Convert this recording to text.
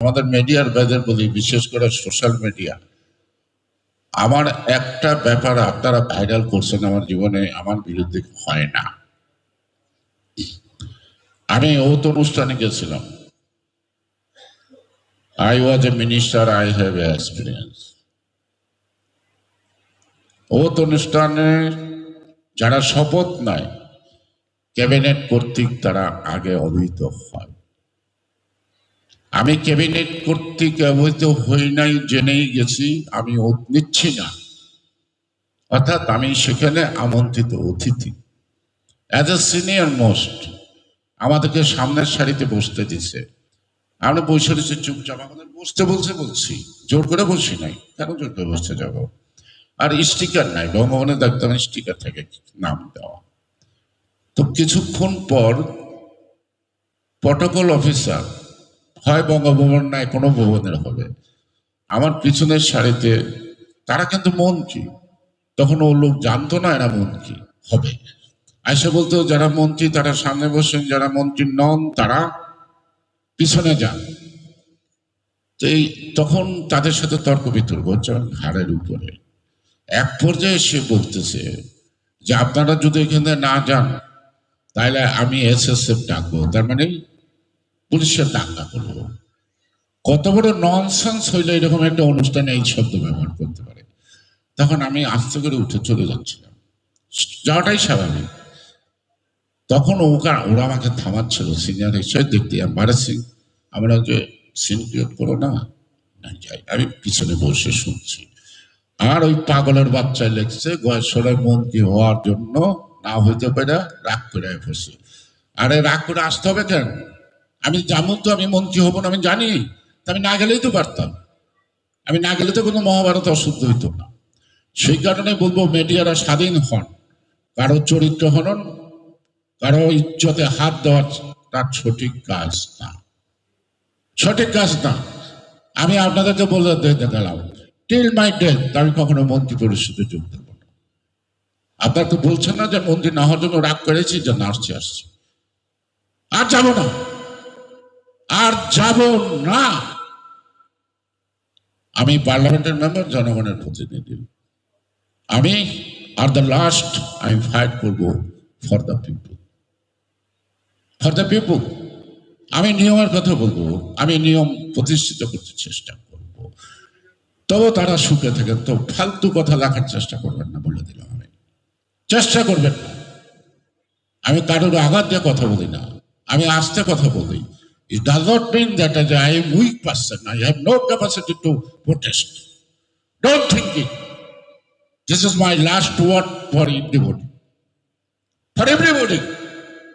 আমাদের মিডিয়ার ভাইদের বলি, বিশেষ করে সোশ্যাল মিডিয়া, আমার একটা ব্যাপার আপনারা ভাইরাল করছেন আমার জীবনে আমার বিরুদ্ধে হয় না। আমি ওত অনুষ্ঠানে গেছিলাম। I was a minister, I have a experience. ওত অনুষ্ঠানে যারা শপথ নেয় ক্যাবিনেট কর্তৃক তারা আগে অবহিত হয়। আমি ক্যাবিনেট কর্তৃক অবহিত হই নাই, জেনেই গেছি আমি ওত নিচ্ছি না, অর্থাৎ আমি সেখানে আমন্ত্রিত অতিথি। অ্যাজ এ সিনিয়র মোস্ট আমাদেরকে সামনের সারিতে বসতে দিছে। আমরা বসে রয়েছি চুপচাপ, আমাদের বসতে বলছি, জোর করে বসি নাই, কেন জোর করে বসতে যাবো? আর স্টিকার নাই, বঙ্গভবনে দেখতাম স্টিকার থাকে নাম দেওয়া। তো কিছুক্ষণ পর প্রটোকল অফিসার, হয় বঙ্গভবন নাই কোনো ভবনের হবে, আমার পিছনের সারিতে, তারা কিন্তু মন্ত্রী, তখন ও লোক জানতো না এরা মন্ত্রী হবে, আইসা বলতো যারা মন্ত্রী তারা সামনে বসেন, যারা মন্ত্রী নন তারা পিছনে যান। তো এই তখন তাদের সাথে তর্ক বিতর্ক হচ্ছে ঘাড়ের উপরে। এক পর্যায়ে সে বলতেছে যে আপনারা যদি এখানে না যান তাহলে আমি এসএসএফ ডাকবো, তার মানে পুলিশের দাঙ্গা করবো। কত বড় ননসেন্স হইলে এরকম একটা অনুষ্ঠানে এই শব্দ ব্যবহার করতে পারে। তখন আমি আস্তে করে উঠে চলে যাচ্ছিলাম, যাওয়াটাই স্বাভাবিক। তখন ওরা আমাকে থামাচ্ছিল, সিনিয়র হিসেবে দেখতে এম্বারাসিং, আমরা যে সিন ক্রিয়েট করো না, যাই। আমি পিছনে বসে শুনছি, আর ওই পাগলের বাচ্চায় লেগছে গয়েশ্বরের মন্ত্রী হওয়ার জন্য না হইতে পারে রাগ করে বসে। আরে রাগ করে আসতে হবে কেন? আমি জানো তো আমি মন্ত্রী হব না, আমি জানি, তা আমি না গেলেই তো পারতাম। আমি না গেলে তো কোনো মহাভারত অশুদ্ধ হইতো না। সেই কারণে বলবো মিডিয়ারা স্বাধীন হন, কারো চরিত্র হনন, কারো ইজ্জতে হাত দেওয়া তার সঠিক কাজ না, সঠিক কাজ না। আমি আপনাদেরকে বলে দেখালাম, টিল মাই ডেথ আমি কখনো মন্ত্রী পরিষদে যোগ দেবো না। আপনার তো বলছেন না যে মন্ত্রী না হওয়ার জন্য রাগ করেছি, যে না আসছি, আর যাব না, আর যাব না। আমি পার্লামেন্টের মেম্বার, জনগণের প্রতিনিধি। আমি আর দ্য লাস্ট আমি ফাইট করব for the people, for the people. আমি নিয়মের কথা বলবো, আমি নিয়ম প্রতিষ্ঠিত করতে চেষ্টা করব। তবে তারা সুখে থাকেন, তো ফালতু কথা লেখার চেষ্টা করবেন না, বলে দিলাম। আমি চেষ্টা করবেন না। আমি কারোর আঘাত দিয়ে কথা বলি না, আমি আস্তে কথা বলি। It does not mean that I am weak person. I have no capacity to protest. Don't think it. This is my last word for everybody. For everybody.